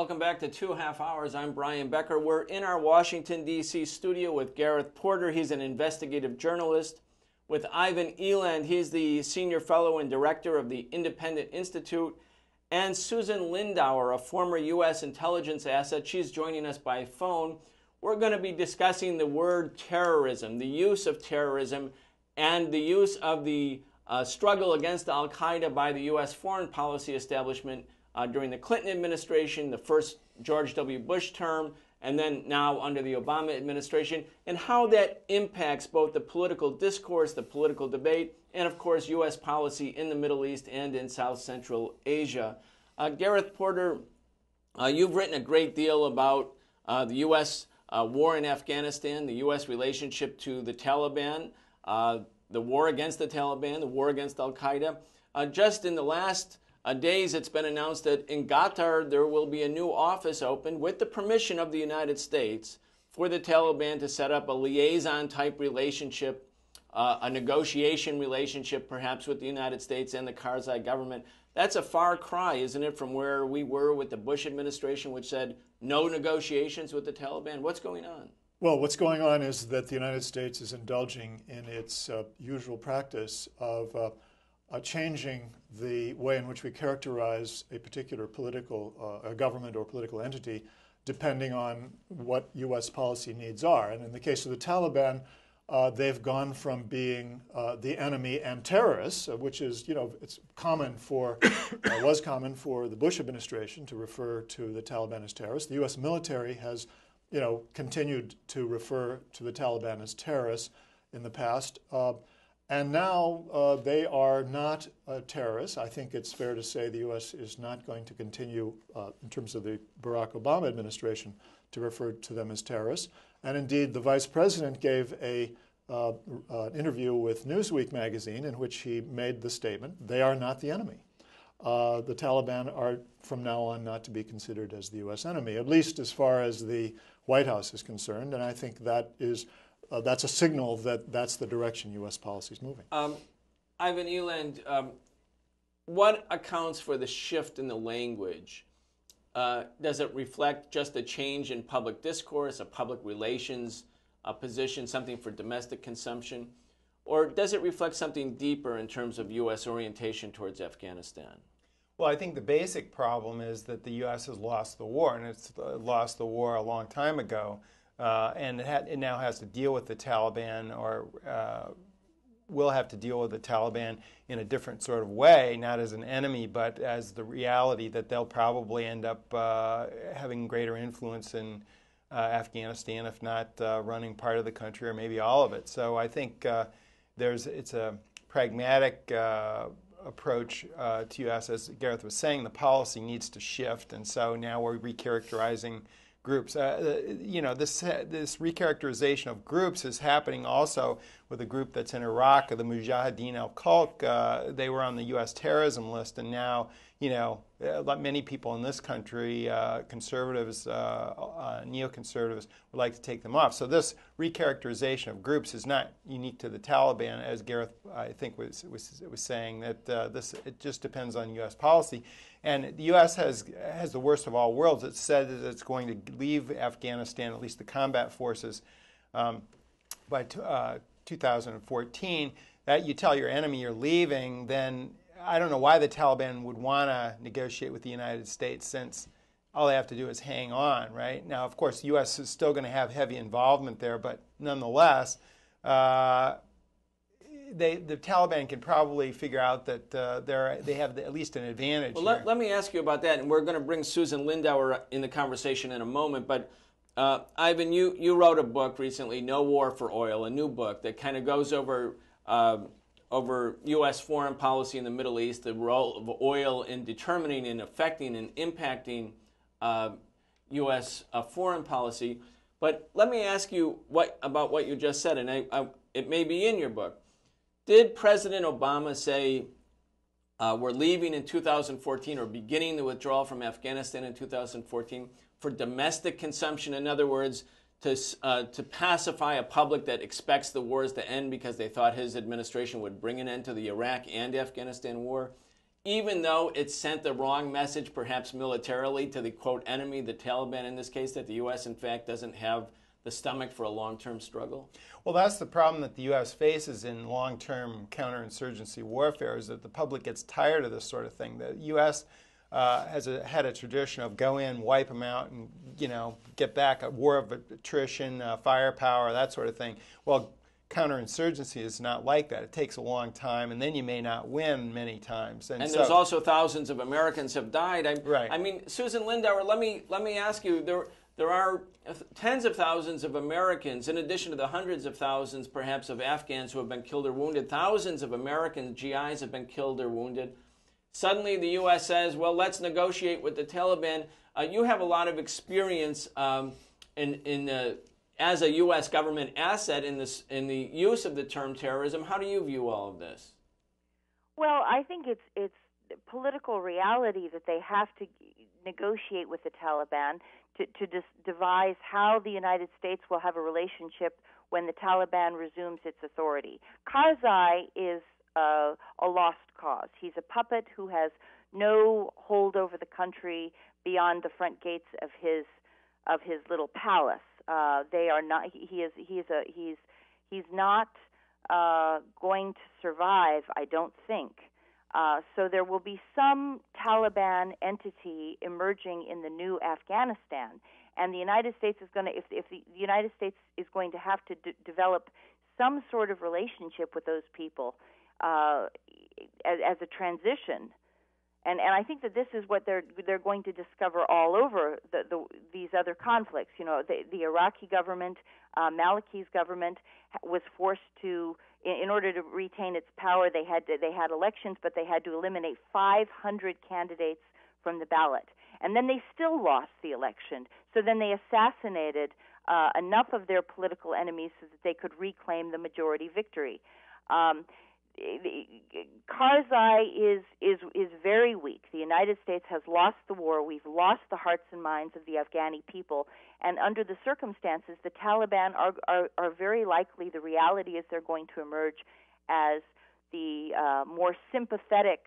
Welcome back to 2.5 Hours. I'm Brian Becker. We're in our Washington, D.C. studio with Garethe Porter. He's an investigative journalist. With Ivan Eland, he's the senior fellow and director of the Independent Institute. And Susan Lindauer, a former U.S. intelligence asset. She's joining us by phone. We're going to be discussing the word terrorism, the use of terrorism, and the use of the struggle against al-Qaeda by the U.S. foreign policy establishment during the Clinton administration, the first George W. Bush term, and then now under the Obama administration, and how that impacts both the political discourse, the political debate, and of course U.S. policy in the Middle East and in South Central Asia. Garethe Porter, you've written a great deal about the U.S. War in Afghanistan, the U.S. relationship to the Taliban, the war against the Taliban, the war against al-Qaeda. Just in the last days, it's been announced that in Qatar there will be a new office opened with the permission of the United States for the Taliban to set up a liaison-type relationship, a negotiation relationship perhaps with the United States and the Karzai government. That's a far cry, isn't it, from where we were with the Bush administration, which said no negotiations with the Taliban? What's going on? Well, what's going on is that the United States is indulging in its usual practice of changing the way in which we characterize a particular political government or political entity depending on what U.S. policy needs are. And in the case of the Taliban, they've gone from being the enemy and terrorists, which is, it's common for, was common for the Bush administration to refer to the Taliban as terrorists. The U.S. military has, continued to refer to the Taliban as terrorists in the past. And now they are not terrorists. I think it's fair to say the U.S. is not going to continue, in terms of the Barack Obama administration, to refer to them as terrorists. And indeed, the vice president gave an interview with Newsweek magazine in which he made the statement, they are not the enemy. The Taliban are from now on not to be considered as the U.S. enemy, at least as far as the White House is concerned. And I think that is that's a signal that that's the direction U.S. policy is moving. Ivan Eland, what accounts for the shift in the language? Does it reflect just a change in public discourse, a public relations position, something for domestic consumption? Or does it reflect something deeper in terms of U.S. orientation towards Afghanistan? Well, I think the basic problem is that the U.S. has lost the war, and it's lost the war a long time ago. And it now has to deal with the Taliban, or will have to deal with the Taliban in a different sort of way, not as an enemy, but as the reality that they'll probably end up having greater influence in Afghanistan, if not running part of the country or maybe all of it. So I think it's a pragmatic approach to U.S. As Garethe was saying, the policy needs to shift, and so now we're recharacterizing groups. This recharacterization of groups is happening also with a group that's in Iraq, the Mujahideen al-Khalq. They were on the U.S. terrorism list, and now, many people in this country, conservatives, neoconservatives, would like to take them off. So this recharacterization of groups is not unique to the Taliban, as Garethe, I think, was saying, that it just depends on U.S. policy. And the U.S. has the worst of all worlds. It said that it's going to leave Afghanistan, at least the combat forces, by 2014. That you tell your enemy you're leaving, then I don't know why the Taliban would want to negotiate with the United States, since all they have to do is hang on, right? Now, of course, the U.S. is still going to have heavy involvement there, but nonetheless, the Taliban can probably figure out that they have at least an advantage. Well, let me ask you about that, and we're going to bring Susan Lindauer in the conversation in a moment. But Ivan, you wrote a book recently, No War for Oil, a new book that kind of goes over U.S. foreign policy in the Middle East, the role of oil in determining and affecting and impacting U.S. Foreign policy. But let me ask you about what you just said, and it may be in your book. Did President Obama say we're leaving in 2014 or beginning the withdrawal from Afghanistan in 2014 for domestic consumption? In other words, to pacify a public that expects the wars to end because they thought his administration would bring an end to the Iraq and Afghanistan war? even though it sent the wrong message, perhaps militarily, to the, quote, enemy, the Taliban in this case, that the U.S., in fact, doesn't have the stomach for a long-term struggle? Well, that's the problem that the U.S. faces in long-term counterinsurgency warfare, is that the public gets tired of this sort of thing. The U.S. Has had a tradition of go in, wipe them out, and get back a war of attrition, firepower, that sort of thing. Well, counterinsurgency is not like that. It takes a long time, and then you may not win many times. And there's also thousands of Americans have died. Right. I mean, Susan Lindauer, let me ask you, there are tens of thousands of Americans, in addition to the hundreds of thousands, perhaps, of Afghans who have been killed or wounded. Thousands of American GIs have been killed or wounded. Suddenly the U.S. says, well, let's negotiate with the Taliban. You have a lot of experience as a U.S. government asset in the use of the term terrorism. How do you view all of this? Well, I think it's political reality that they have to negotiate with the Taliban to devise how the United States will have a relationship when the Taliban resumes its authority. Karzai is a lost cause. He's a puppet who has no hold over the country beyond the front gates of his little palace. They are not. He's not going to survive, I don't think. So there will be some Taliban entity emerging in the new Afghanistan, and the United States is going to, if the United States is going to have to develop some sort of relationship with those people as a transition. And I think that this is what they're going to discover all over these other conflicts. The Iraqi government, Maliki's government, was forced to, in order to retain its power, they had elections, but they had to eliminate 500 candidates from the ballot, and then they still lost the election. So then they assassinated enough of their political enemies so that they could reclaim the majority victory. Karzai is very weak. The United States has lost the war. We've lost the hearts and minds of the Afghani people. And under the circumstances, the Taliban are very likely, the reality is they're going to emerge as the more sympathetic,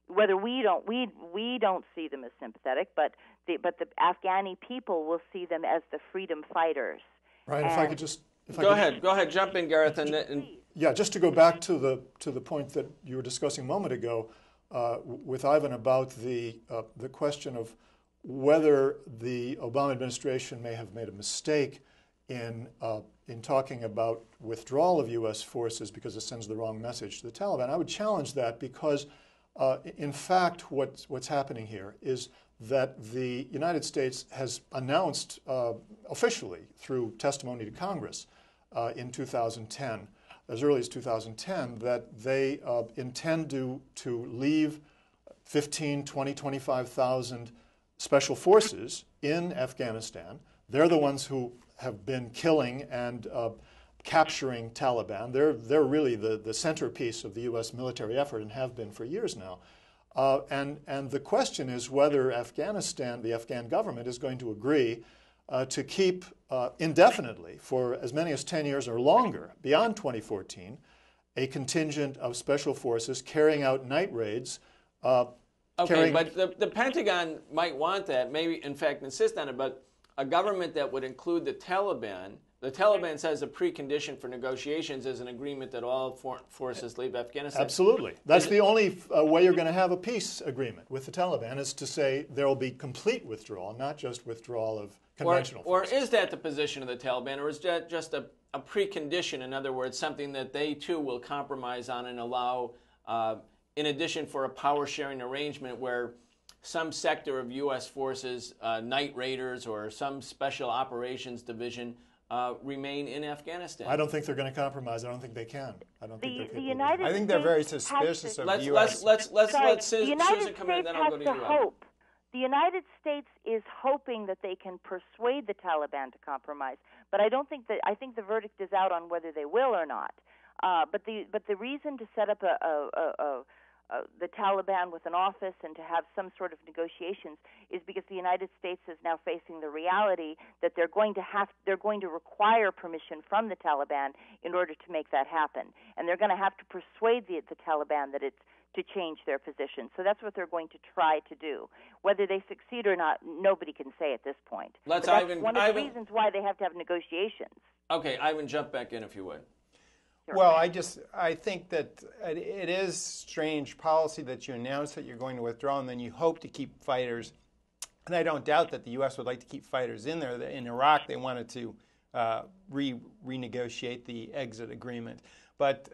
whether we don't see them as sympathetic, but the Afghani people will see them as the freedom fighters. Right, if I could just... Go ahead, jump in, Garethe. And yeah, just to go back to the point that you were discussing a moment ago with Ivan about the question of whether the Obama administration may have made a mistake in talking about withdrawal of U.S. forces because it sends the wrong message to the Taliban. I would challenge that because, in fact, what's happening here is that the United States has announced officially through testimony to Congress in 2010, as early as 2010, that they intend to leave 15, 20, 25,000 special forces in Afghanistan. They're the ones who have been killing and capturing Taliban. They're really the centerpiece of the U.S. military effort and have been for years now. And the question is whether Afghanistan, the Afghan government, is going to agree to keep indefinitely, for as many as 10 years or longer, beyond 2014, a contingent of special forces carrying out night raids. Okay, but the Pentagon might want that, maybe in fact insist on it, but a government that would include the Taliban says a precondition for negotiations is an agreement that all foreign forces leave Afghanistan. Absolutely. That's the only way you're going to have a peace agreement with the Taliban, is to say there will be complete withdrawal, not just withdrawal of conventional forces. Or is that the position of the Taliban, or is that just a precondition, in other words, something that they too will compromise on and allow, in addition, for a power-sharing arrangement where some sector of U.S. forces, night raiders or some special operations division, remain in Afghanistan? I don't think they're going to compromise. I don't think they can. I don't think they're capable. I think they're very suspicious of the U.S. Let's let Susan come in, then I'll go to you. Hope. The United States is hoping that they can persuade the Taliban to compromise, but I think the verdict is out on whether they will or not. But the reason to set up the Taliban with an office and to have some sort of negotiations is because the United States is now facing the reality that they're going to require permission from the Taliban in order to make that happen, and they're going to have to persuade the Taliban that it's to change their position. So that's what they're going to try to do. Whether they succeed or not, nobody can say at this point. That's one of the reasons why they have to have negotiations. Okay, Ivan, jump back in if you would. Sure. Well, I think that it is strange policy that you announce that you're going to withdraw and then you hope to keep fighters. And I don't doubt that the U.S. would like to keep fighters in there. In Iraq, they wanted to renegotiate the exit agreement. But,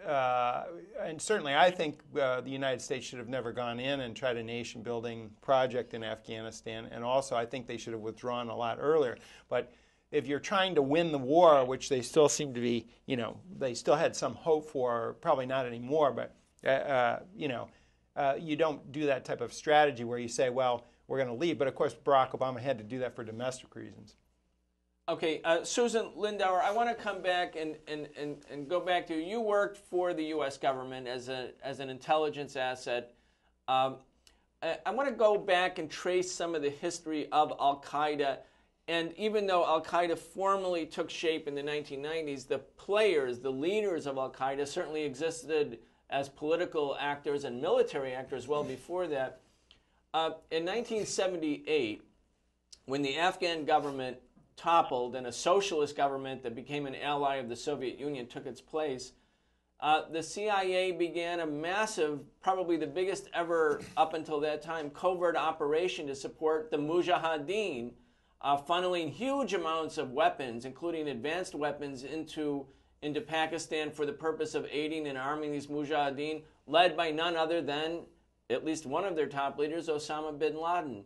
and certainly I think the United States should have never gone in and tried a nation-building project in Afghanistan. And also I think they should have withdrawn a lot earlier. But if you're trying to win the war, which they still seem to be, they still had some hope for, probably not anymore, but, you don't do that type of strategy where you say, well, we're going to leave. But, of course, Barack Obama had to do that for domestic reasons. Okay, Susan Lindauer, I want to come back and go back to you worked for the U.S. government as an intelligence asset. I want to go back and trace some of the history of Al-Qaeda. And even though Al-Qaeda formally took shape in the 1990s, the players, the leaders of Al-Qaeda certainly existed as political actors and military actors well before that. In 1978, when the Afghan government toppled and a socialist government that became an ally of the Soviet Union took its place, the CIA began a massive, probably the biggest ever up until that time, covert operation to support the Mujahideen, funneling huge amounts of weapons, including advanced weapons, into Pakistan for the purpose of aiding and arming these Mujahideen, led by none other than at least one of their top leaders, Osama bin Laden.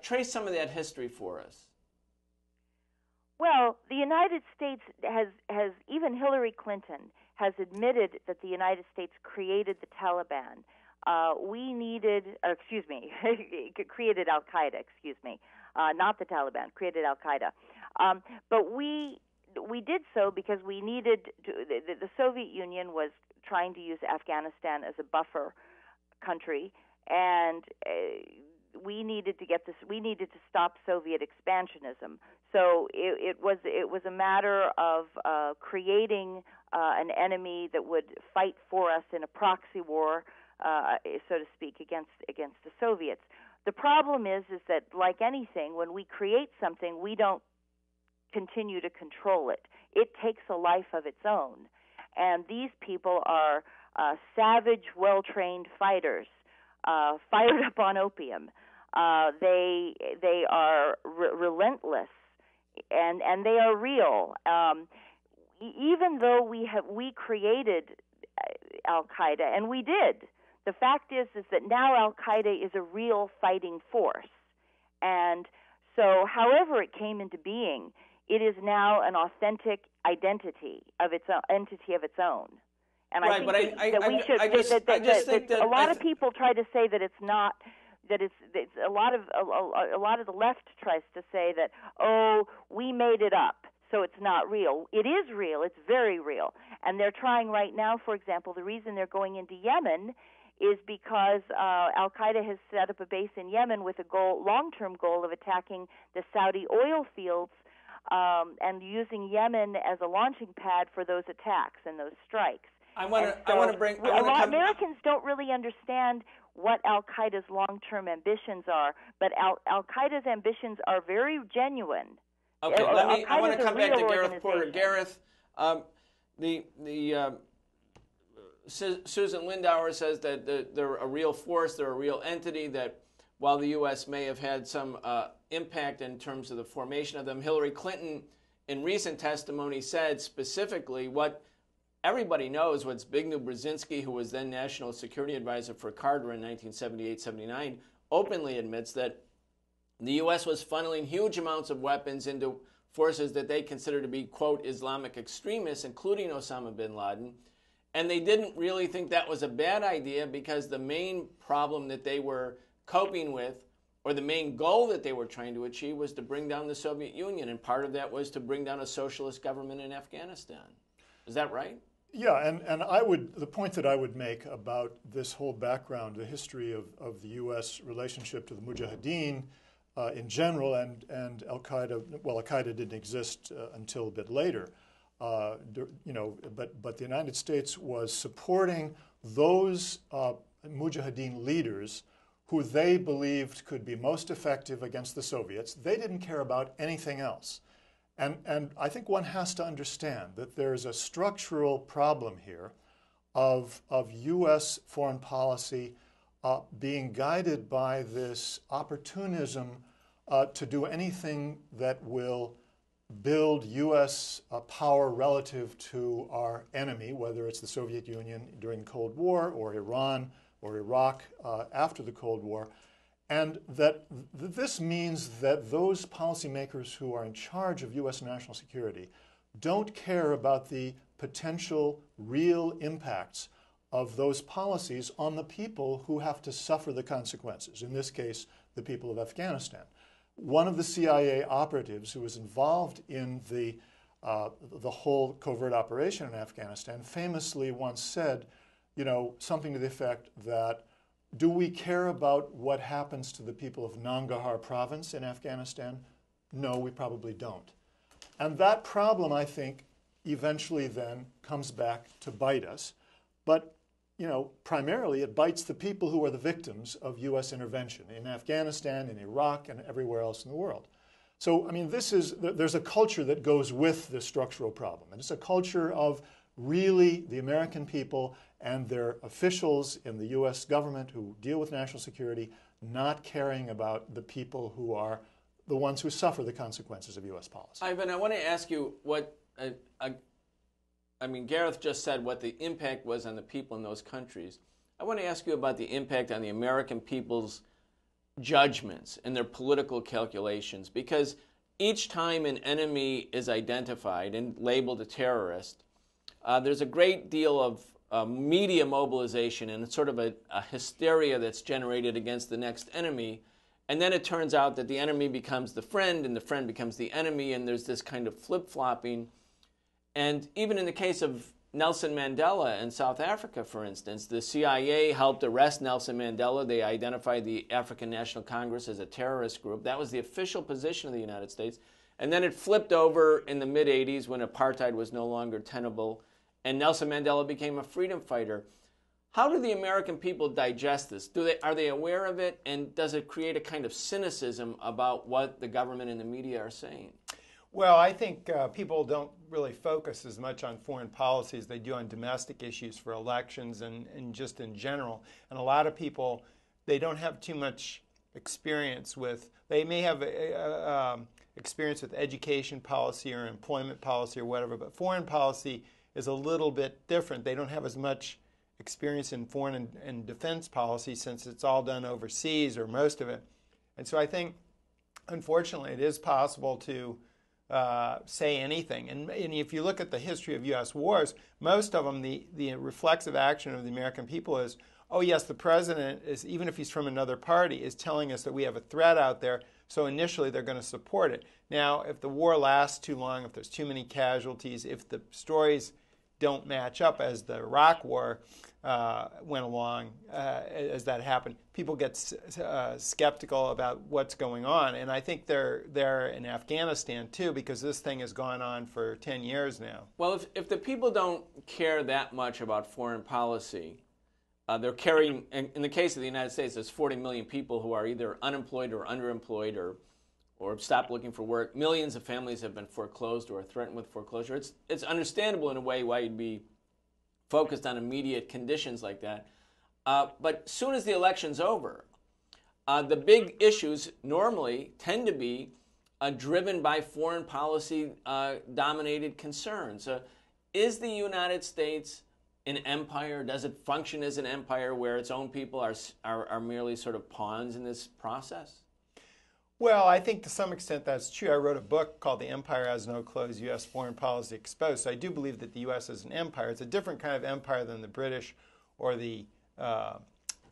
Trace some of that history for us. Well, the United States has even Hillary Clinton has admitted that the United States created the Taliban. Created Al-Qaeda, not the Taliban, created Al-Qaeda. But we did so because we needed the Soviet Union was trying to use Afghanistan as a buffer country, and we needed to stop Soviet expansionism. So it was a matter of creating an enemy that would fight for us in a proxy war, so to speak, against the Soviets. The problem is that, like anything, when we create something, we don't continue to control it. It takes a life of its own. And these people are savage, well-trained fighters, fired up on opium. They are relentless, and they are real. Even though we created Al-Qaeda, and we did, the fact is that now Al-Qaeda is a real fighting force. And so however it came into being, it is now an authentic entity of its own. And right, I think that a lot of people try to say that it's not, that it's a lot of the left tries to say that, oh, we made it up, so it's not real. It is real. It's very real. And they're trying right now, for example, the reason they're going into Yemen is because Al-Qaeda has set up a base in Yemen with a long-term goal of attacking the Saudi oil fields and using Yemen as a launching pad for those attacks and those strikes. Americans don't really understand what Al-Qaeda's long-term ambitions are, but Al-Qaeda's ambitions are very genuine. Okay, I want to come back to Garethe Porter. Garethe, Susan Lindauer says that they're a real force, they're a real entity, that while the U.S. may have had some impact in terms of the formation of them, Hillary Clinton, in recent testimony, said specifically what everybody knows, what Zbigniew Brzezinski, who was then National Security Advisor for Carter in 1978-79, openly admits that the U.S. was funneling huge amounts of weapons into forces that they consider to be, quote, Islamic extremists, including Osama bin Laden. And they didn't really think that was a bad idea because the main problem that they were coping with, or the main goal that they were trying to achieve, was to bring down the Soviet Union. And part of that was to bring down a socialist government in Afghanistan. Is that right? Yeah, and the point that I would make about this whole background, the history of the U.S. relationship to the Mujahideen in general, and Al-Qaeda. Well, Al-Qaeda didn't exist until a bit later, but the United States was supporting those Mujahideen leaders who they believed could be most effective against the Soviets. They didn't care about anything else. And I think one has to understand that there's a structural problem here of U.S. foreign policy being guided by this opportunism to do anything that will build U.S. power relative to our enemy, whether it's the Soviet Union during the Cold War or Iran or Iraq after the Cold War. And that this means that those policymakers who are in charge of U.S. national security don't care about the potential real impacts of those policies on the people who have to suffer the consequences, in this case, the people of Afghanistan. One of the CIA operatives who was involved in the whole covert operation in Afghanistan famously once said, something to the effect that, do we care about what happens to the people of Nangarhar province in Afghanistan? No, we probably don't. And that problem, I think, eventually then comes back to bite us. But, primarily it bites the people who are the victims of U.S. intervention in Afghanistan, in Iraq, and everywhere else in the world. So, there's a culture that goes with this structural problem. And it's a culture of really the American people and their officials in the U.S. government who deal with national security not caring about the people who are the ones who suffer the consequences of U.S. policy. Ivan, I want to ask you what, Garethe just said what the impact was on the people in those countries. I want to ask you about the impact on the American people's judgments and their political calculations, because each time an enemy is identified and labeled a terrorist, there's a great deal of media mobilization and sort of a hysteria that's generated against the next enemy. And then it turns out that the enemy becomes the friend and the friend becomes the enemy, and there's this kind of flip-flopping. And even in the case of Nelson Mandela in South Africa, for instance, the CIA helped arrest Nelson Mandela. They identified the African National Congress as a terrorist group. That was the official position of the United States. And then it flipped over in the mid-'80s when apartheid was no longer tenable, and Nelson Mandela became a freedom fighter. How do the American people digest this? Are they aware of it, and does it create a kind of cynicism about what the government and the media are saying? Well, I think people don't really focus as much on foreign policy as they do on domestic issues for elections and just in general. And a lot of people, they don't have too much experience with, they may have experience with education policy or employment policy or whatever, but foreign policy is a little bit different. They don't have as much experience in foreign and defense policy since it's all done overseas, or most of it. And so I think, unfortunately, it is possible to say anything. And if you look at the history of U.S. wars, most of them, the reflexive action of the American people is, oh yes, the president is, even if he's from another party, is telling us that we have a threat out there, so initially they're going to support it. Now, if the war lasts too long, if there's too many casualties, if the stories don't match up, as the Iraq War went along, as that happened, people get skeptical about what's going on. And I think they're in Afghanistan too, because this thing has gone on for 10 years now. Well, if the people don't care that much about foreign policy, they're carrying, in the case of the United States, there's 40 million people who are either unemployed or underemployed or stopped looking for work. Millions of families have been foreclosed or are threatened with foreclosure. It's understandable in a way why you'd be focused on immediate conditions like that. But as soon as the election's over, the big issues normally tend to be driven by foreign policy dominated concerns. Is the United States an empire? Does it function as an empire where its own people are merely sort of pawns in this process? Well, I think to some extent that's true. I wrote a book called The Empire Has No Clothes, U.S. Foreign Policy Exposed. So I do believe that the U.S. is an empire. It's a different kind of empire than the British or the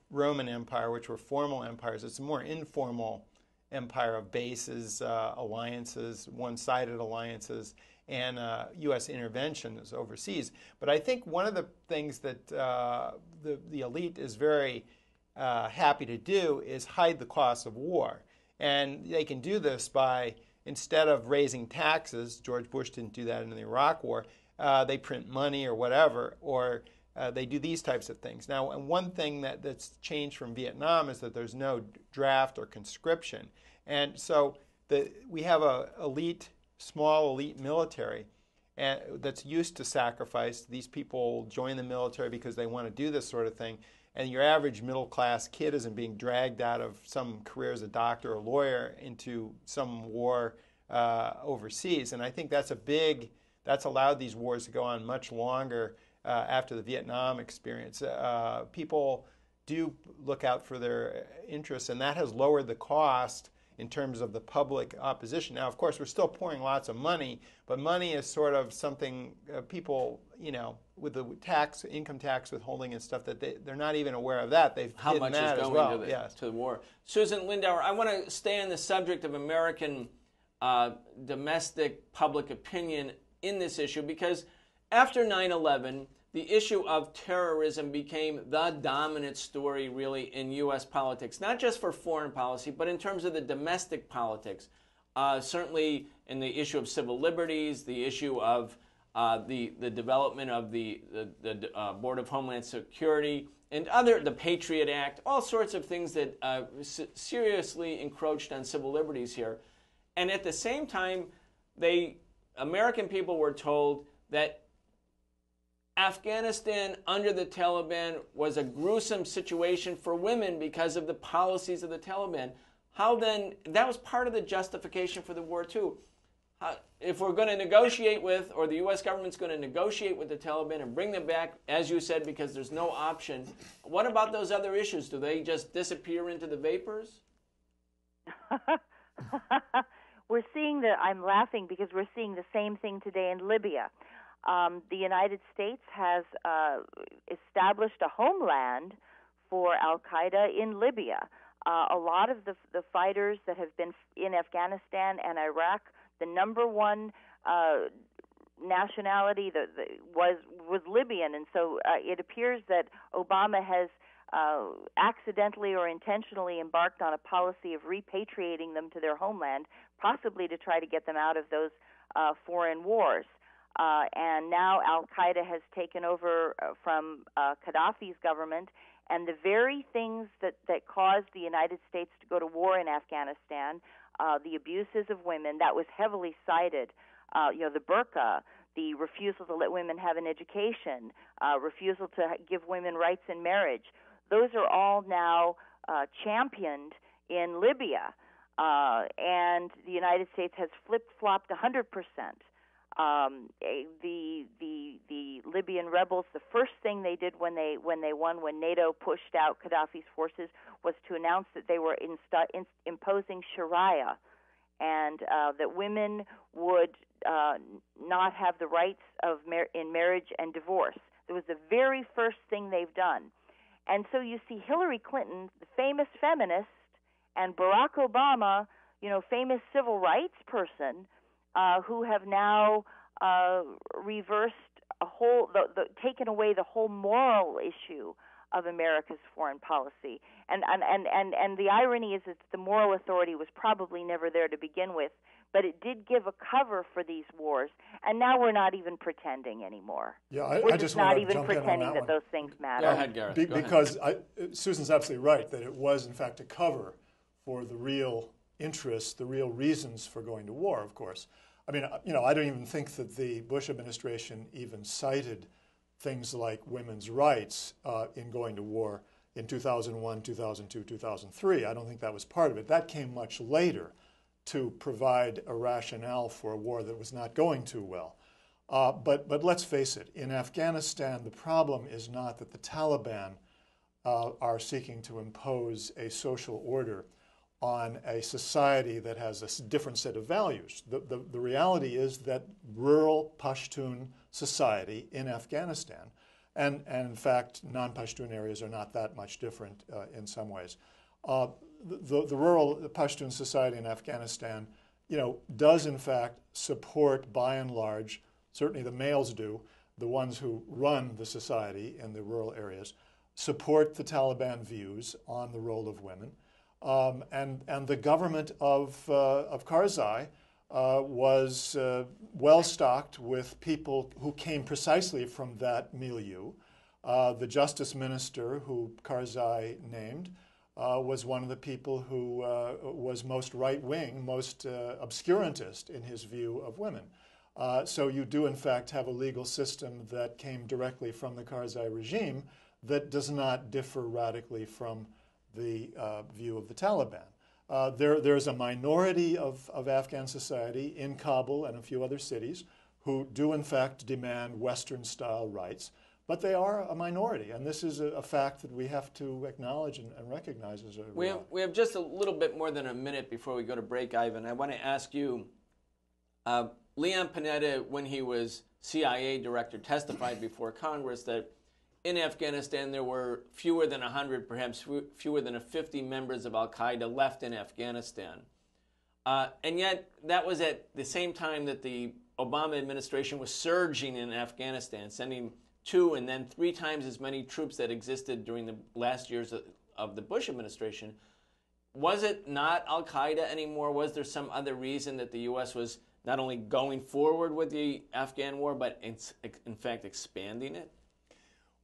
Roman Empire, which were formal empires. It's a more informal empire of bases, alliances, one-sided alliances, and U.S. interventions overseas. But I think one of the things that the elite is very happy to do is hide the costs of war. And they can do this by, instead of raising taxes, George Bush didn't do that in the Iraq War, they print money or whatever, or they do these types of things. Now, and one thing that's changed from Vietnam is that there's no draft or conscription. And so we have a small elite military that's used to sacrifice. These people join the military because they want to do this sort of thing. And your average middle-class kid isn't being dragged out of some career as a doctor or lawyer into some war overseas. And I think that's allowed these wars to go on much longer after the Vietnam experience. People do look out for their interests, and that has lowered the cost in terms of the public opposition. Now, of course, we're still pouring lots of money, but money is sort of something people, with the income tax withholding and stuff, that they're not even aware of that. They've how much that is going to the war. Susan Lindauer, I want to stay on the subject of American domestic public opinion in this issue, because after 9/11, the issue of terrorism became the dominant story, really, in U.S. politics, not just for foreign policy, but in terms of the domestic politics. Certainly in the issue of civil liberties, the issue of the development of the Board of Homeland Security, and the Patriot Act, all sorts of things that seriously encroached on civil liberties here. And at the same time, American people were told that Afghanistan under the Taliban was a gruesome situation for women because of the policies of the Taliban. How then, that was part of the justification for the war too. If we're going to negotiate with, or the U.S. government's going to negotiate with the Taliban and bring them back, as you said, because there's no option, what about those other issues? Do they just disappear into the vapors? I'm laughing because we're seeing the same thing today in Libya. The United States has established a homeland for Al-Qaeda in Libya. A lot of the fighters that have been in Afghanistan and Iraq, the number one nationality was Libyan, and so it appears that Obama has accidentally or intentionally embarked on a policy of repatriating them to their homeland, possibly to try to get them out of those foreign wars. And now Al-Qaeda has taken over from Gaddafi's government, and the very things that caused the United States to go to war in Afghanistan, the abuses of women, that was heavily cited. The burqa, the refusal to let women have an education, refusal to give women rights in marriage, those are all now championed in Libya. And the United States has flip-flopped 100%. The Libyan rebels, the first thing they did when NATO pushed out Gaddafi's forces, was to announce that they were imposing Sharia, and that women would not have the rights in marriage and divorce. It was the very first thing they've done. And so you see Hilliry Clinton, the famous feminist, and Barack Obama, famous civil rights person, who have now reversed taken away the whole moral issue of America's foreign policy. And the irony is that the moral authority was probably never there to begin with, but it did give a cover for these wars. And now we're not even pretending anymore. Yeah, we're I just not want to even jump in on pretending that that those things matter. Go ahead, Garethe. Go ahead. Because Susan's absolutely right that it was, in fact, a cover for the real interests, the real reasons for going to war, of course. I mean, I don't even think that the Bush administration even cited things like women's rights in going to war in 2001, 2002, 2003. I don't think that was part of it. That came much later to provide a rationale for a war that was not going too well. But let's face it, in Afghanistan, the problem is not that the Taliban are seeking to impose a social order on a society that has a different set of values. The reality is that rural Pashtun society in Afghanistan, and in fact, non-Pashtun areas are not that much different in some ways. The rural Pashtun society in Afghanistan, does in fact support, by and large, certainly the males do, the ones who run the society in the rural areas, support the Taliban views on the role of women. And the government of Karzai was well stocked with people who came precisely from that milieu, The justice minister who Karzai named was one of the people who was most right-wing, most obscurantist in his view of women. So you do, in fact, have a legal system that came directly from the Karzai regime that does not differ radically from the view of the Taliban. There's a minority of Afghan society in Kabul and a few other cities who do, in fact, demand Western-style rights. But they are a minority, and this is a fact that we have to acknowledge and recognize as a reality. We have just a little bit more than a minute before we go to break, Ivan. I want to ask you, Leon Panetta, when he was CIA director, testified before Congress that in Afghanistan there were fewer than 100, perhaps fewer than 50 members of al-Qaeda left in Afghanistan. And yet that was at the same time that the Obama administration was surging in Afghanistan, sending 2 and then 3 times as many troops that existed during the last years of the Bush administration. Was it not al-Qaeda anymore? Was there some other reason that the U.S. was not only going forward with the Afghan war, but in fact expanding it?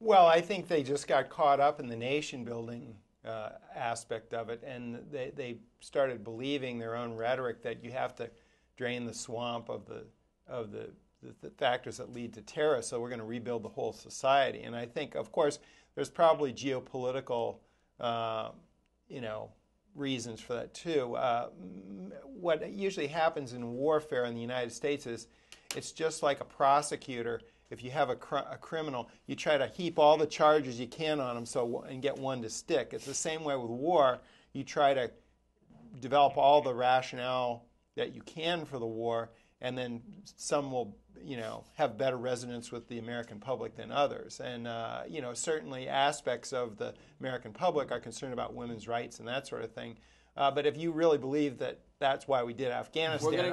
Well, I think they just got caught up in the nation-building aspect of it, and they started believing their own rhetoric that you have to drain the swamp of the factors that lead to terror, so we're going to rebuild the whole society. And I think, of course, there's probably geopolitical, reasons for that too. What usually happens in warfare in the United States is it's just like a prosecutor. If you have a criminal, you try to heap all the charges you can on them and get one to stick. It's the same way with war. You try to develop all the rationale that you can for the war, and then some will, have better resonance with the American public than others. And, certainly aspects of the American public are concerned about women's rights and that sort of thing. But if you really believe that that's why we did Afghanistan,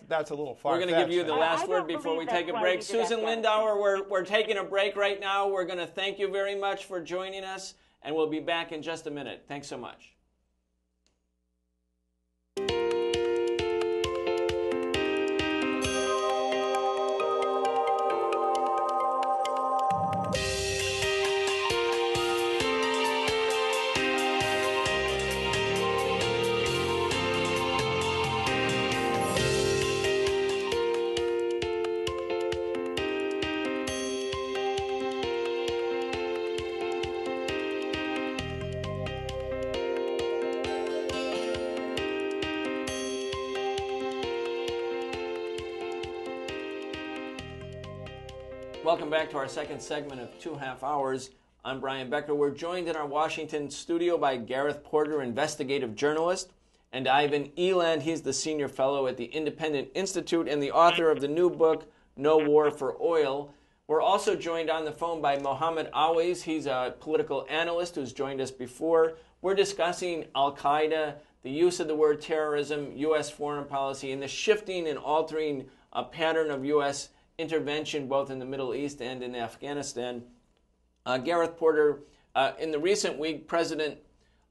that's a little far-fetched. We're going to give you the last word before we take a break. Susan Lindauer, we're taking a break right now. We're going to thank you very much for joining us, and we'll be back in just a minute. Thanks so much. Welcome back to our second segment of 2.5 Hours. I'm Brian Becker. We're joined in our Washington studio by Garethe Porter, investigative journalist, and Ivan Eland. He's the senior fellow at the Independent Institute and the author of the new book, No War for Oil. We're also joined on the phone by Mohammad Owies. He's a political analyst who's joined us before. We're discussing al-Qaeda, the use of the word terrorism, U.S. foreign policy, and the shifting and altering pattern of U.S. intervention both in the Middle East and in Afghanistan. Garethe Porter, in the recent week, President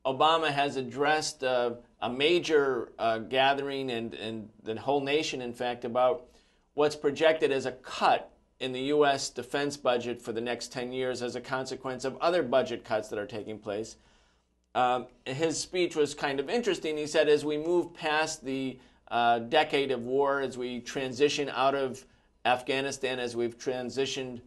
Obama has addressed a major gathering and the whole nation, in fact, about what's projected as a cut in the U.S. defense budget for the next 10 years as a consequence of other budget cuts that are taking place. His speech was kind of interesting. He said, as we move past the decade of war, as we transition out of Afghanistan, as we've transitioned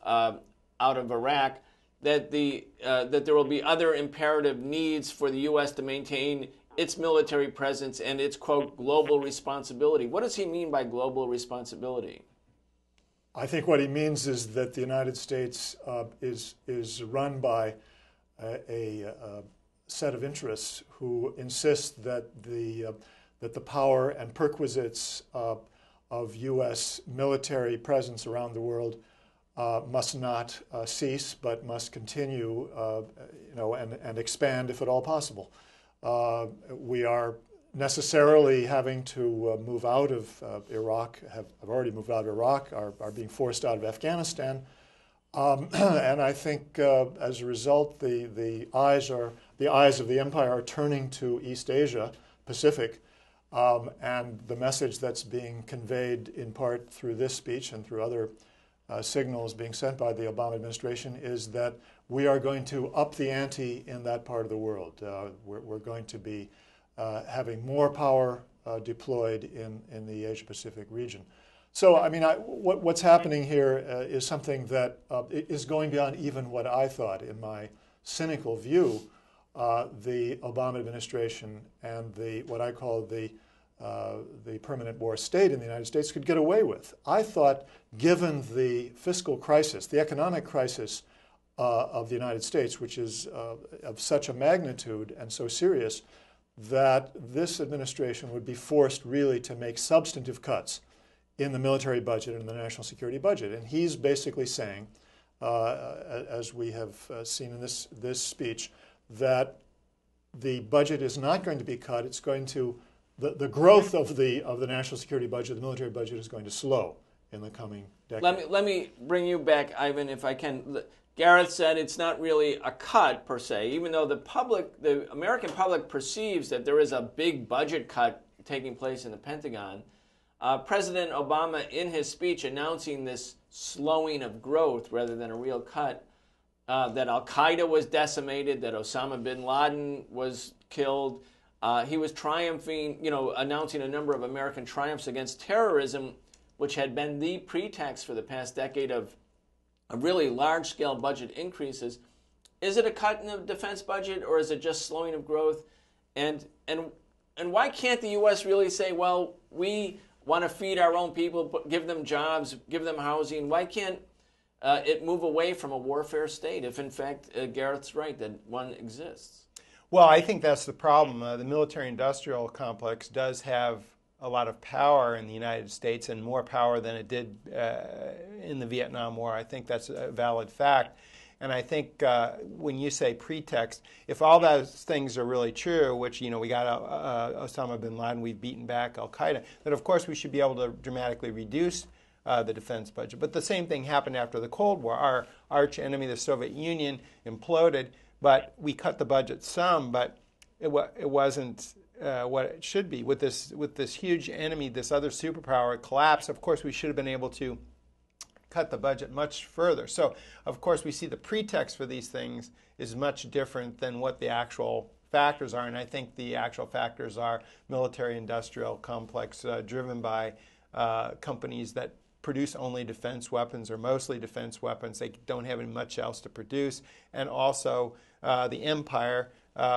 out of Iraq, that there will be other imperative needs for the U.S. to maintain its military presence and its, quote, global responsibility. What does he mean by global responsibility? I think what he means is that the United States is run by a set of interests who insist that the power and perquisites of U.S. military presence around the world must not cease, but must continue, and expand if at all possible. We are necessarily having to move out of Iraq, have already moved out of Iraq, are being forced out of Afghanistan, and I think as a result, the eyes of the empire are turning to East Asia, Pacific. And the message that's being conveyed in part through this speech and through other signals being sent by the Obama administration is that we are going to up the ante in that part of the world. We're going to be having more power deployed in the Asia-Pacific region. So, I mean, what's happening here is something that is going beyond even what I thought. In my cynical view, the Obama administration and what I call the permanent war state in the United States could get away with. I thought, given the fiscal crisis, the economic crisis of the United States, which is of such a magnitude and so serious, that this administration would be forced really to make substantive cuts in the military budget and the national security budget. And he's basically saying, as we have seen in this speech, that the budget is not going to be cut. It's going to, the growth of the national security budget, the military budget, is going to slow in the coming decade. Let me bring you back, Ivan, if I can. Garethe said it's not really a cut per se, even though the American public perceives that there is a big budget cut taking place in the Pentagon. President Obama, in his speech announcing this slowing of growth rather than a real cut, that Al-Qaeda was decimated, that Osama bin Laden was killed. He was triumphing, announcing a number of American triumphs against terrorism, which had been the pretext for the past decade of really large-scale budget increases. Is it a cut in the defense budget, or is it just slowing of growth? And why can't the U.S. really say, well, we want to feed our own people, give them jobs, give them housing? Why can't it move away from a warfare state if, in fact, Garethe's right, that one exists? Well, I think that's the problem. The military-industrial complex does have a lot of power in the United States, and more power than it did in the Vietnam War. I think that's a valid fact. And I think when you say pretext, if all those things are really true, which, we got Osama bin Laden, we've beaten back Al-Qaeda, then of course we should be able to dramatically reduce the defense budget. But the same thing happened after the Cold War. Our arch enemy, the Soviet Union, imploded, but we cut the budget some, but it wasn't what it should be. With this huge enemy, this other superpower collapse, of course we should have been able to cut the budget much further. So, of course, we see the pretext for these things is much different than what the actual factors are, and I think the actual factors are military-industrial complex driven by companies that produce only defense weapons or mostly defense weapons. They don't have much else to produce, and also the empire,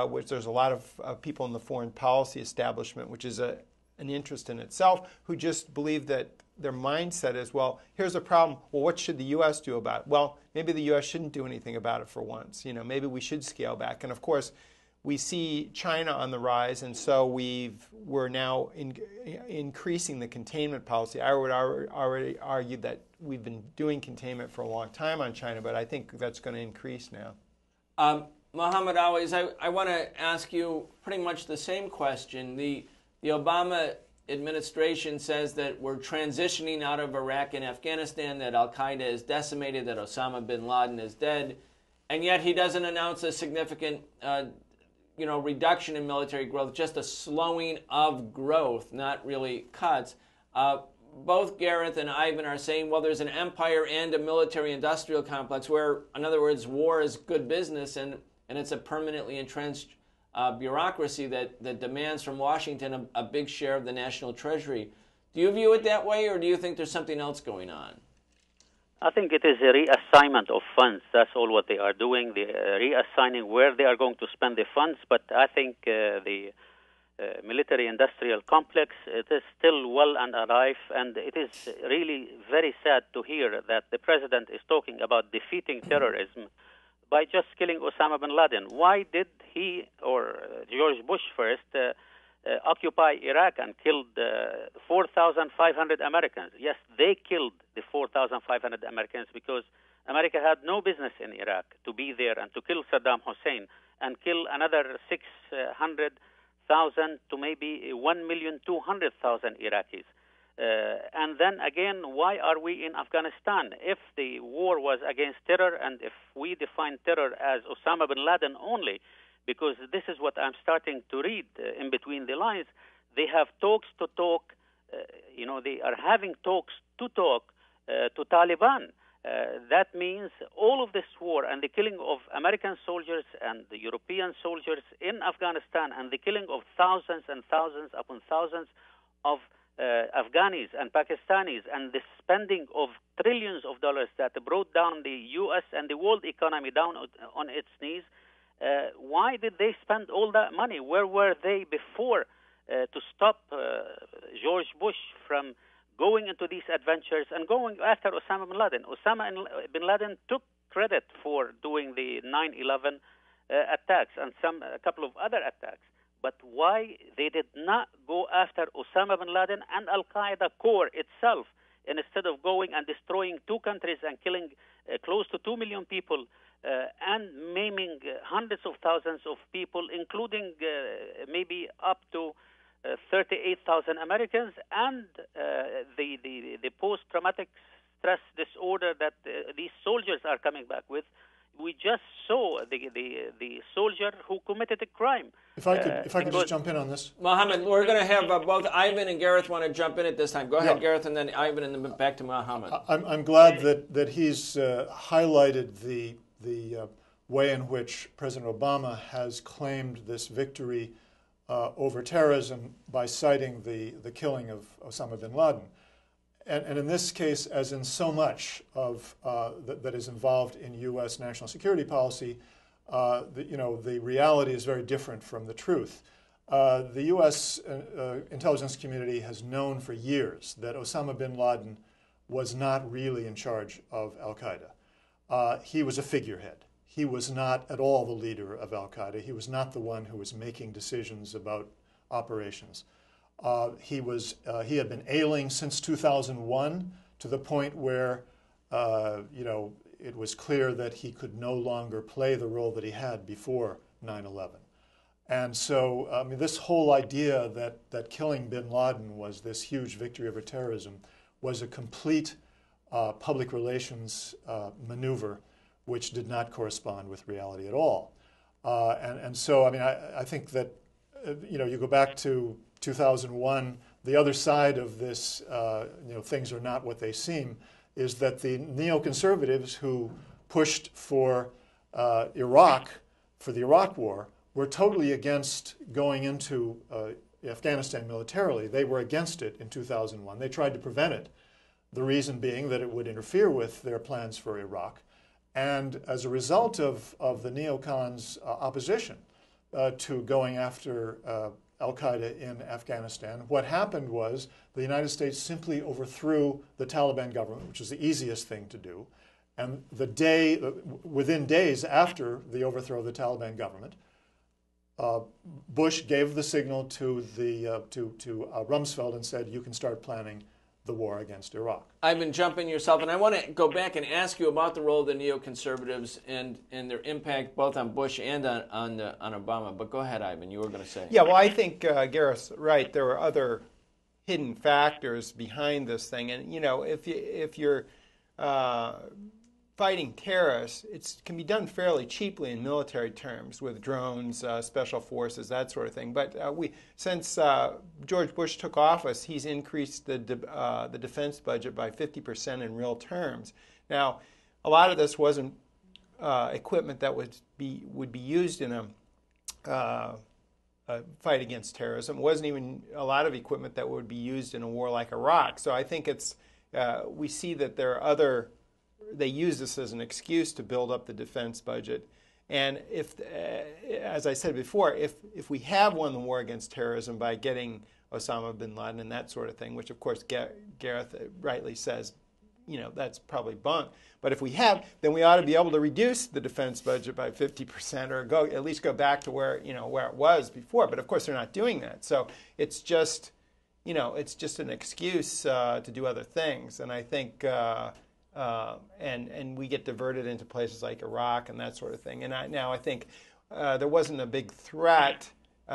which there's a lot of people in the foreign policy establishment, which is an interest in itself, who just believe that their mindset is, well, here's a problem. Well, what should the U.S. do about it? Well, maybe the U.S. shouldn't do anything about it for once. Maybe we should scale back. And of course, we see China on the rise, and so we're now increasing the containment policy. I would already argue that we've been doing containment for a long time on China, but I think that's going to increase now. Mohammad, Owies, I want to ask you pretty much the same question. The Obama administration says that we're transitioning out of Iraq and Afghanistan, that Al-Qaeda is decimated, that Osama bin Laden is dead, and yet he doesn't announce a significant reduction in military growth, just a slowing of growth, not really cuts. Both Garethe and Ivan are saying, well, there's an empire and a military-industrial complex where, in other words, war is good business, and it's a permanently entrenched bureaucracy that demands from Washington a big share of the national treasury. Do you view it that way, or do you think there's something else going on? I think it is a reassignment of funds. That's all what they are doing. They're reassigning where they are going to spend the funds. But I think the military-industrial complex, it is still well and alive, and it is really very sad to hear that the president is talking about defeating terrorism by just killing Osama bin Laden. Why did he, or George Bush first, occupy Iraq and killed 4,500 Americans? Yes, they killed the 4,500 Americans because America had no business in Iraq to be there and to kill Saddam Hussein and kill another 600,000 to maybe 1,200,000 Iraqis. And then again, why are we in Afghanistan? If the war was against terror, and if we define terror as Osama bin Laden only, because this is what I'm starting to read in between the lines, they have talks to talk, they are having talks to talk to Taliban. That means all of this war and the killing of American soldiers and the European soldiers in Afghanistan and the killing of thousands and thousands upon thousands of Afghanis and Pakistanis and the spending of trillions of dollars that brought down the U.S. and the world economy down on its knees. Why did they spend all that money? Where were they before to stop George Bush from going into these adventures and going after Osama bin Laden? Osama bin Laden took credit for doing the 9/11 attacks and a couple of other attacks. But why they did not go after Osama bin Laden and Al-Qaeda core itself instead of going and destroying two countries and killing close to 2 million people and maiming hundreds of thousands of people, including maybe up to 38,000 Americans, and the post-traumatic stress disorder that these soldiers are coming back with. We just saw the soldier who committed a crime. If I could just jump in on this. Mohammad, we're going to have both Ivan and Garethe want to jump in at this time. Go ahead, Garethe, and then Ivan, and then back to Mohammad. I'm glad that he's highlighted the way in which President Obama has claimed this victory over terrorism by citing the killing of Osama bin Laden. And in this case, as in so much of that is involved in U.S. national security policy, the reality is very different from the truth. The U.S. Intelligence community has known for years that Osama bin Laden was not really in charge of al-Qaeda. He was a figurehead. He was not at all the leader of al-Qaeda. He was not the one who was making decisions about operations. He had been ailing since 2001 to the point where it was clear that he could no longer play the role that he had before 9/11. And so, I mean, this whole idea that killing bin Laden was this huge victory over terrorism was a complete public relations maneuver which did not correspond with reality at all. And so, I mean, I think that, you go back to 2001, the other side of this, things are not what they seem, is that the neoconservatives who pushed for Iraq, for the Iraq War, were totally against going into Afghanistan militarily. They were against it in 2001. They tried to prevent it, the reason being that it would interfere with their plans for Iraq. And as a result of the neocons' opposition to going after al-Qaeda in Afghanistan, what happened was the United States simply overthrew the Taliban government, which is the easiest thing to do. And within days after the overthrow of the Taliban government, Bush gave the signal to Rumsfeld and said, you can start planning the war against Iraq. Ivan, jump in yourself, and I want to go back and ask you about the role of the neoconservatives and their impact both on Bush and on Obama. But go ahead, Ivan. You were going to say. Yeah, well, I think Garethe's right. There were other hidden factors behind this thing, and if you're fighting terrorists, it can be done fairly cheaply in military terms with drones, special forces, that sort of thing. But since George Bush took office, he's increased the defense budget by 50% in real terms. Now, a lot of this wasn't equipment that would be used in a fight against terrorism. It wasn't even a lot of equipment that would be used in a war like Iraq. So I think we see that there are other. They use this as an excuse to build up the defense budget. And as I said before, if we have won the war against terrorism by getting Osama bin Laden and that sort of thing, which of course Garethe rightly says, that's probably bunk. But if we have, then we ought to be able to reduce the defense budget by 50% or at least go back to where it was before. But of course they're not doing that. So it's just an excuse to do other things. And I think. And we get diverted into places like Iraq and that sort of thing. And I think there wasn't a big threat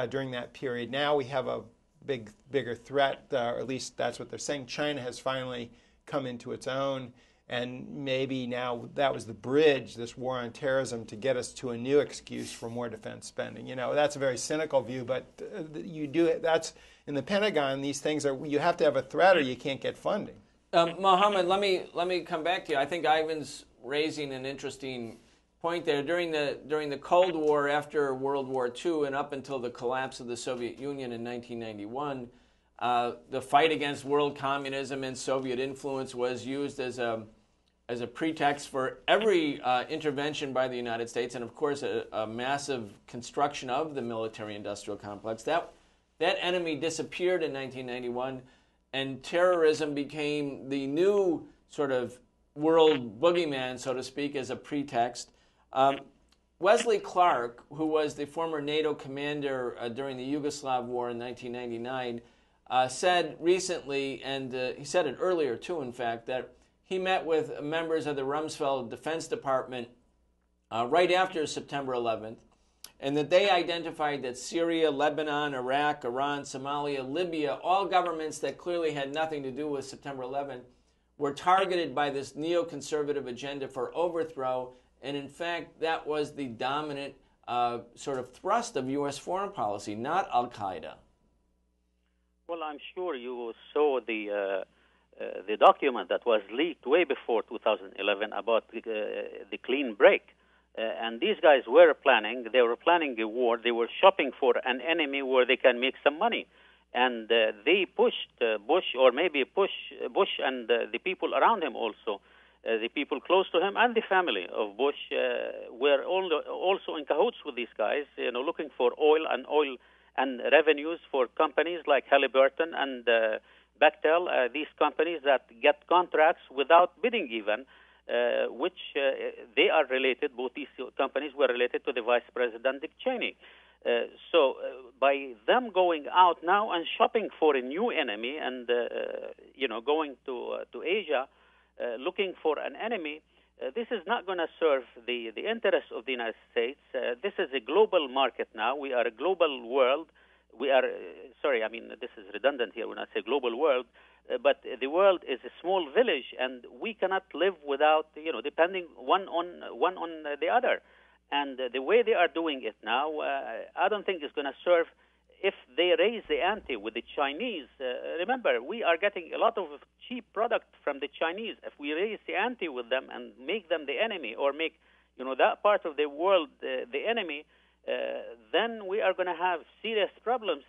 during that period. Now we have a bigger threat, or at least that's what they're saying. China has finally come into its own, and maybe now that was the bridge, this war on terrorism, to get us to a new excuse for more defense spending. That's a very cynical view, but you do it. That's in the Pentagon. These things you have to have a threat, or you can't get funding. Mohammad, let me come back to you. I think Ivan's raising an interesting point there. During the Cold War, after World War II, and up until the collapse of the Soviet Union in 1991, the fight against world communism and Soviet influence was used as a pretext for every intervention by the United States, and of course a massive construction of the military-industrial complex. That enemy disappeared in 1991, and terrorism became the new sort of world boogeyman, so to speak, as a pretext. Wesley Clark, who was the former NATO commander during the Yugoslav War in 1999, said recently, and he said it earlier too, in fact, that he met with members of the Rumsfeld Defense Department right after September 11th, and that they identified that Syria, Lebanon, Iraq, Iran, Somalia, Libya, all governments that clearly had nothing to do with September 11th, were targeted by this neoconservative agenda for overthrow, and in fact that was the dominant sort of thrust of U.S. foreign policy, not Al-Qaeda. Well, I'm sure you saw the document that was leaked way before 2011 about the clean break. And these guys were planning a war. They were shopping for an enemy where they can make some money. And they pushed Bush, or maybe Bush and the people around him also, the people close to him and the family of Bush were also in cahoots with these guys, looking for oil and revenues for companies like Halliburton and Bechtel, these companies that get contracts without bidding even, which they are related, both these companies were related to the Vice President Dick Cheney. So by them going out now and shopping for a new enemy and, going to Asia, looking for an enemy, this is not going to serve the interests of the United States. This is a global market now. We are a global world. We are, this is redundant here when I say global world, but the world is a small village, and we cannot live without, depending one on the other. And the way they are doing it now, I don't think it's going to serve. If they raise the ante with the Chinese, remember, we are getting a lot of cheap product from the Chinese. If we raise the ante with them and make them the enemy, or make, that part of the world the enemy, then we are going to have serious problems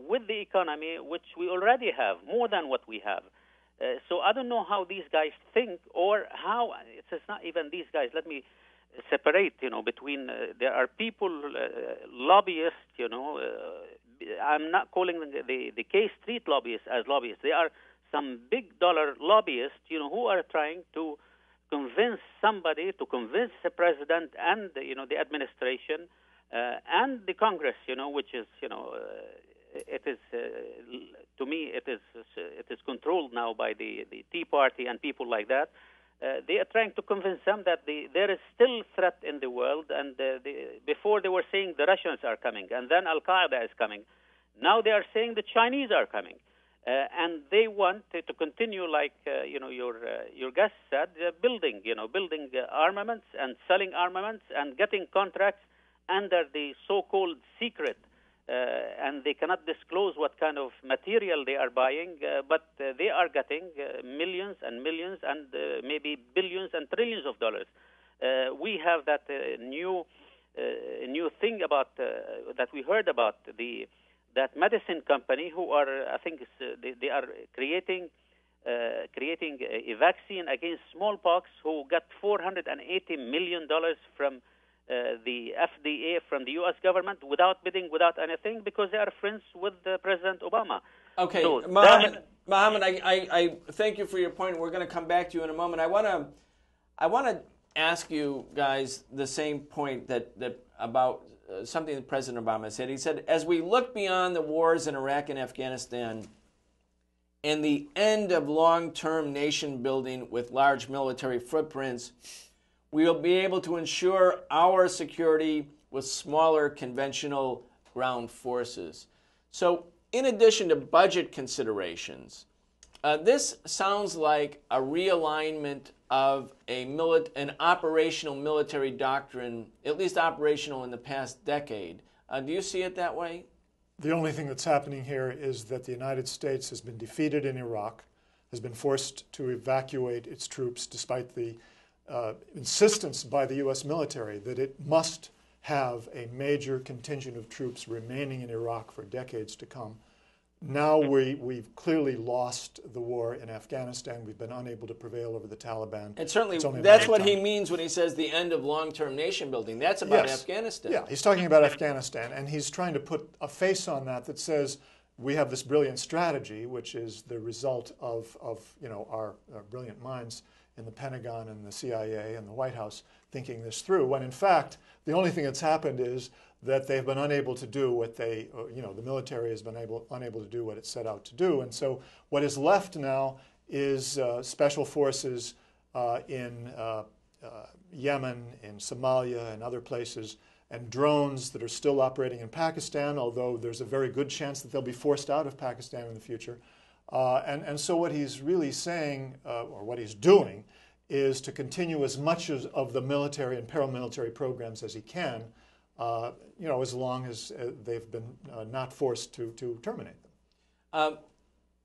with the economy, which we already have, more than what we have. So I don't know how these guys think, or how, it's not even these guys. Let me separate, between, there are people, lobbyists, I'm not calling the K Street lobbyists as lobbyists. They are some big dollar lobbyists, who are trying to convince somebody, to convince the president and, the administration, and the Congress, which is, it is, to me, it is controlled now by the Tea Party and people like that. They are trying to convince them that there is still threat in the world, and before they were saying the Russians are coming, and then Al-Qaeda is coming. Now they are saying the Chinese are coming. And they want to continue, like your guest said, building armaments and selling armaments and getting contracts under the so-called secret, and they cannot disclose what kind of material they are buying, but they are getting millions and millions and maybe billions and trillions of dollars. We have that new thing about that we heard about that medicine company who are, I think they are creating a vaccine against smallpox, who got $480 million from the FDA, from the U.S. government, without bidding, without anything, because they are friends with President Obama. Okay, so Mohammad, I thank you for your point. We're going to come back to you in a moment. I want to ask you guys the same point that about something that President Obama said. He said, as we look beyond the wars in Iraq and Afghanistan and the end of long-term nation building with large military footprints, we will be able to ensure our security with smaller conventional ground forces. So in addition to budget considerations, this sounds like a realignment of an operational military doctrine, at least operational in the past decade. Do you see it that way? The only thing that's happening here is that the United States has been defeated in Iraq, has been forced to evacuate its troops despite the insistence by the U.S. military that it must have a major contingent of troops remaining in Iraq for decades to come. Now we've clearly lost the war in Afghanistan. We've been unable to prevail over the Taliban. And certainly that's what he means when he says the end of long-term nation building. That's about Afghanistan. Yeah, he's talking about Afghanistan, and he's trying to put a face on that says we have this brilliant strategy, which is the result of our brilliant minds in the Pentagon and the CIA and the White House thinking this through, when in fact the only thing that's happened is that they've been unable to do what the military has been unable to do what it set out to do. And so what is left now is special forces in Yemen, in Somalia, and other places, and drones that are still operating in Pakistan, although there's a very good chance that they'll be forced out of Pakistan in the future. And so what he's really saying, or what he's doing, is to continue as much of the military and paramilitary programs as he can, as long as they've been not forced to terminate them.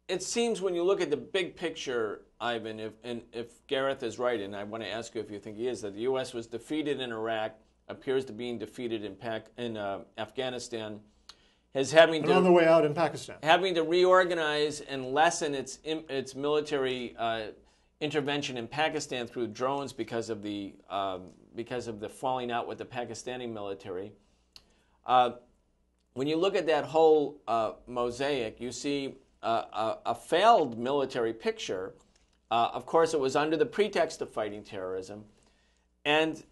It seems when you look at the big picture, Ivan, if Garethe is right, and I want to ask you if you think he is, that the U.S. was defeated in Iraq, appears to being defeated in Afghanistan, and on the way out in Pakistan, having to reorganize and lessen its military intervention in Pakistan through drones because of the falling out with the Pakistani military. When you look at that whole mosaic, you see a failed military picture. Of course, it was under the pretext of fighting terrorism, and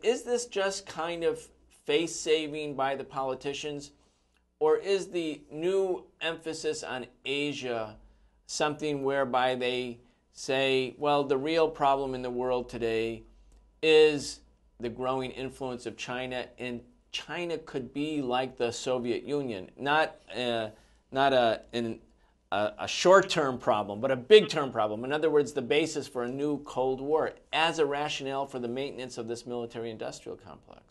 is this just kind of face-saving by the politicians, or is the new emphasis on Asia something whereby they say, well, the real problem in the world today is the growing influence of China, and China could be like the Soviet Union, not a short-term problem, but a big-term problem. In other words, the basis for a new Cold War as a rationale for the maintenance of this military-industrial complex.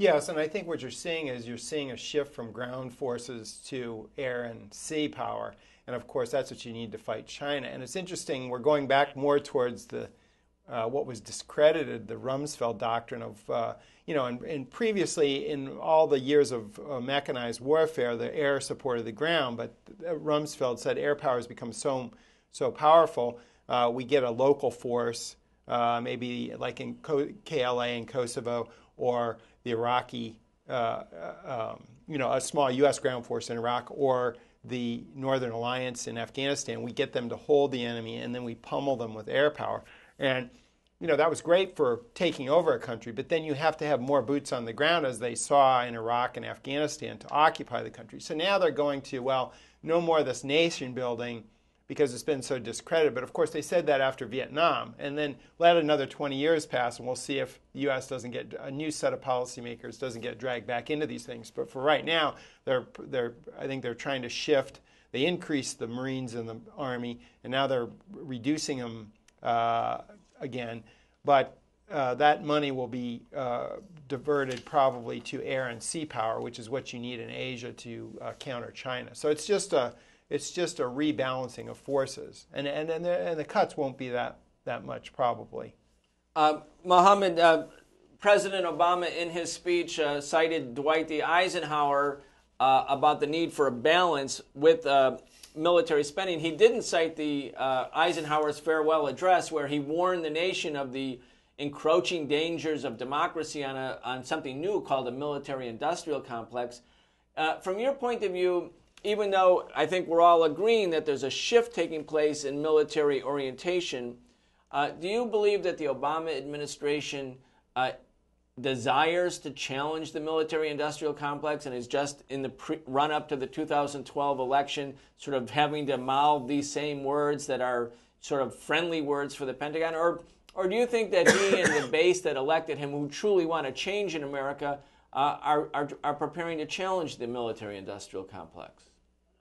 Yes, and I think what you're seeing is a shift from ground forces to air and sea power. And of course, that's what you need to fight China. And it's interesting, we're going back more towards the what was discredited, the Rumsfeld doctrine of, and previously in all the years of mechanized warfare, the air supported the ground. But Rumsfeld said air power has become so powerful, we get a local force, maybe like in KLA in Kosovo, or the Iraqi, a small U.S. ground force in Iraq, or the Northern Alliance in Afghanistan. We get them to hold the enemy, and then we pummel them with air power. And, that was great for taking over a country, but then you have to have more boots on the ground, as they saw in Iraq and Afghanistan, to occupy the country. So now they're going to, no more of this nation building because it's been so discredited. But of course, they said that after Vietnam. And then let another 20 years pass, and we'll see if the U.S. doesn't get a new set of policymakers, doesn't get dragged back into these things. But for right now, I think they're trying to shift. They increased the Marines in the Army, and now they're reducing them again. But that money will be diverted probably to air and sea power, which is what you need in Asia to counter China. So it's just a rebalancing of forces, and the cuts won't be that much probably. Mohammad, President Obama in his speech cited Dwight D. Eisenhower about the need for a balance with military spending. He didn't cite the Eisenhower's farewell address, where he warned the nation of the encroaching dangers of democracy on something new called a military-industrial complex. From your point of view, even though I think we're all agreeing that there's a shift taking place in military orientation, do you believe that the Obama administration desires to challenge the military-industrial complex and is just in the run-up to the 2012 election sort of having to mouth these same words that are sort of friendly words for the Pentagon? Or do you think that he and the base that elected him, who truly want to change in America, are preparing to challenge the military-industrial complex?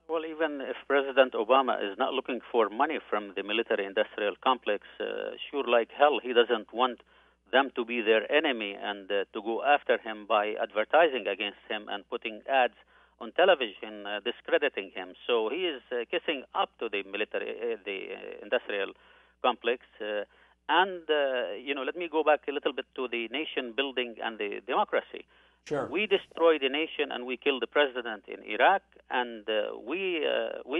Well, even if President Obama is not looking for money from the military-industrial complex, sure like hell he doesn't want them to be their enemy and to go after him by advertising against him and putting ads on television discrediting him. So he is kissing up to the military, the industrial complex. Let me go back a little bit to the nation building and the democracy. Sure. We destroyed the nation and we killed the president in Iraq, and we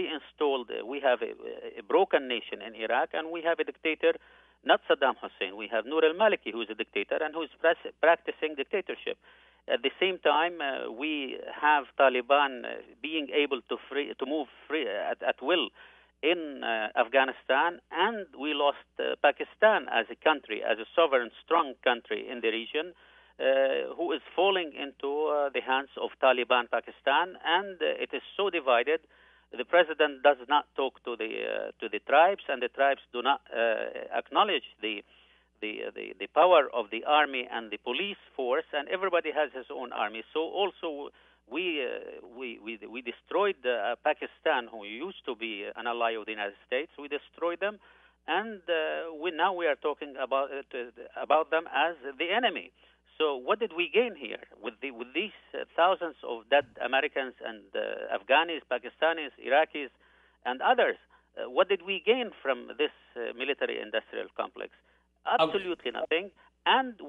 installed. We have a broken nation in Iraq, and we have a dictator, not Saddam Hussein. We have Noor al-Maliki, who is a dictator and who is practicing dictatorship. At the same time, we have Taliban being able to move free at will in Afghanistan, and we lost Pakistan as a country, as a sovereign, strong country in the region, who is falling into the hands of Taliban Pakistan, and it is so divided. The president does not talk to the tribes, and the tribes do not acknowledge the power of the army and the police force, and everybody has his own army. So also we destroyed Pakistan, who used to be an ally of the United States. We destroyed them, and now we are talking about them as the enemy. So what did we gain here with these thousands of dead Americans and Afghanis, Pakistanis, Iraqis, and others? What did we gain from this military-industrial complex? Absolutely nothing. And the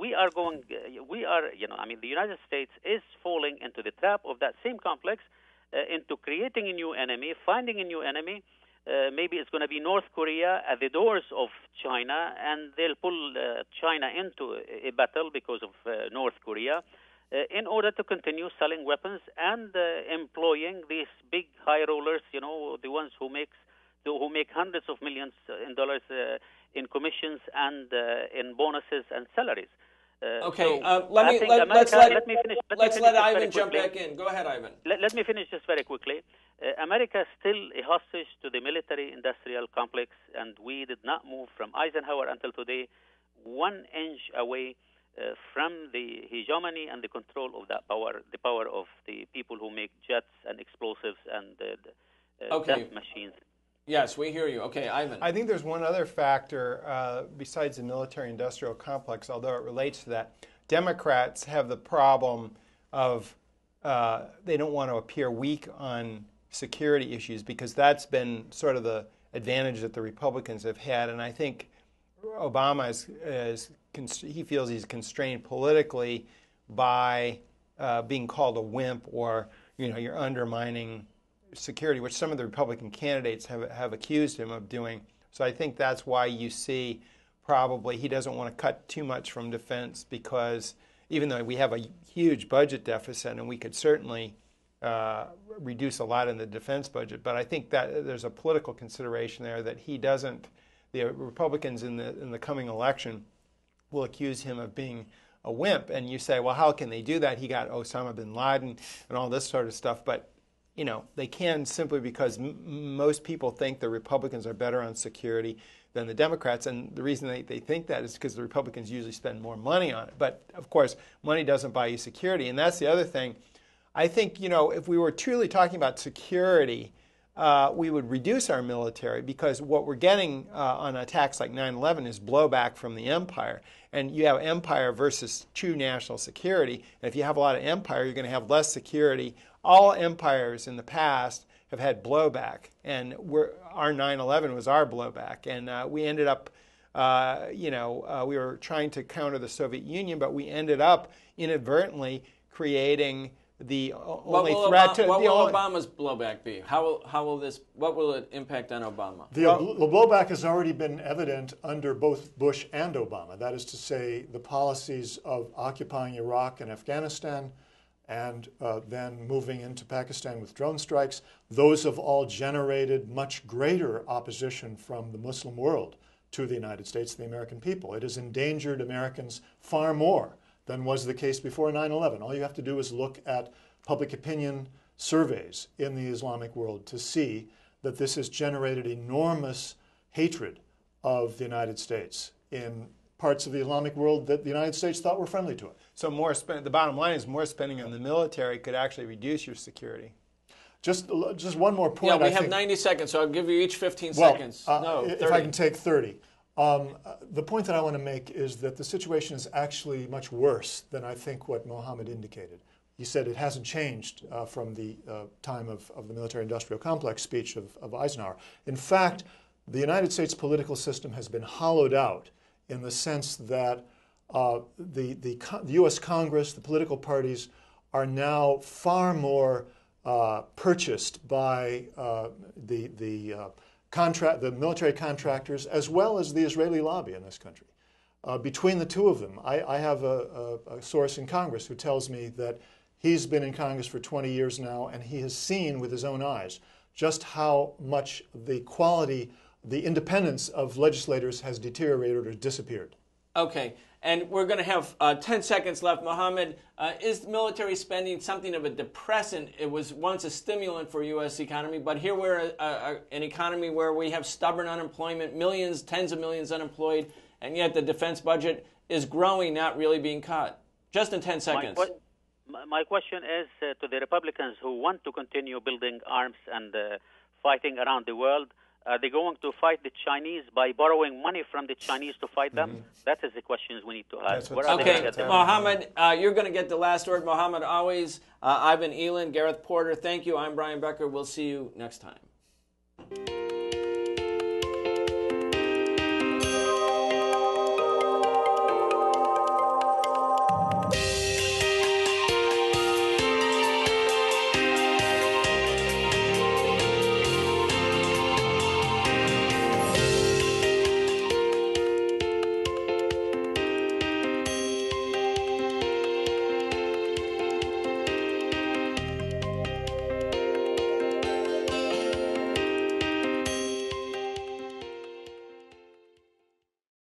United States is falling into the trap of that same complex, into creating a new enemy, finding a new enemy. Maybe it's going to be North Korea at the doors of China, and they'll pull China into a battle because of North Korea in order to continue selling weapons and employing these big high rollers, the ones who make hundreds of millions in dollars in commissions and in bonuses and salaries. Let's let Ivan jump back in. Go ahead, Ivan. Let me finish this very quickly. America is still a hostage to the military-industrial complex, and we did not move from Eisenhower until today 1 inch away from the hegemony and the control of that power, the power of the people who make jets and explosives and death machines. Yes, we hear you. Okay, Ivan. I think there's one other factor besides the military-industrial complex, although it relates to that. Democrats have the problem of they don't want to appear weak on security issues, because that's been sort of the advantage that the Republicans have had. And I think Obama he feels he's constrained politically by being called a wimp, or you're undermining security, which some of the Republican candidates have accused him of doing. So I think that's why you see probably he doesn't want to cut too much from defense, because even though we have a huge budget deficit and we could certainly reduce a lot in the defense budget, but I think that there's a political consideration there that he doesn't. The Republicans in the coming election will accuse him of being a wimp, and you say, well, how can they do that? He got Osama bin Laden and all this sort of stuff, but they can simply because most people think the Republicans are better on security than the Democrats, and the reason they think that is because the Republicans usually spend more money on it. But of course, money doesn't buy you security, and that's the other thing. I think, if we were truly talking about security, we would reduce our military, because what we're getting on attacks like 9/11 is blowback from the empire. And you have empire versus true national security. And if you have a lot of empire, you're going to have less security. All empires in the past have had blowback, and our 9/11 was our blowback. And we ended up, we were trying to counter the Soviet Union, but we ended up inadvertently creating the only threat to what will Obama's blowback be? What will it impact on Obama? The blowback has already been evident under both Bush and Obama. That is to say, the policies of occupying Iraq and Afghanistan, and then moving into Pakistan with drone strikes, those have all generated much greater opposition from the Muslim world to the United States, the American people. It has endangered Americans far more than was the case before 9/11. All you have to do is look at public opinion surveys in the Islamic world to see that this has generated enormous hatred of the United States in parts of the Islamic world that the United States thought were friendly to it. So the bottom line is more spending on the military could actually reduce your security. Just one more point. Yeah, we have 90 seconds, so I'll give you each 15 seconds. No, 30. If I can take 30. The point that I want to make is that the situation is actually much worse than I think what Mohammad indicated. he said it hasn't changed from the time of the military-industrial complex speech of Eisenhower. In fact, the United States political system has been hollowed out in the sense that the U.S. Congress, the political parties, are now far more purchased by the military contractors as well as the Israeli lobby in this country. Between the two of them, I have a source in Congress who tells me that he's been in Congress for 20 years now, and he has seen with his own eyes just how much the quality, the independence of legislators has deteriorated or disappeared. Okay, and we're going to have 10 seconds left. Mohammad, is military spending something of a depressant? It was once a stimulant for U.S. economy, but here we're an economy where we have stubborn unemployment, millions, tens of millions unemployed, and yet the defense budget is growing, not really being cut. Just in 10 seconds. My question is to the Republicans who want to continue building arms and fighting around the world. Are they going to fight the Chinese by borrowing money from the Chinese to fight them? That is the questions we need to ask. Okay, Mohammad, you're going to get the last word. Mohammad Owies, Ivan Eland, Garethe Porter, thank you. I'm Brian Becker. We'll see you next time.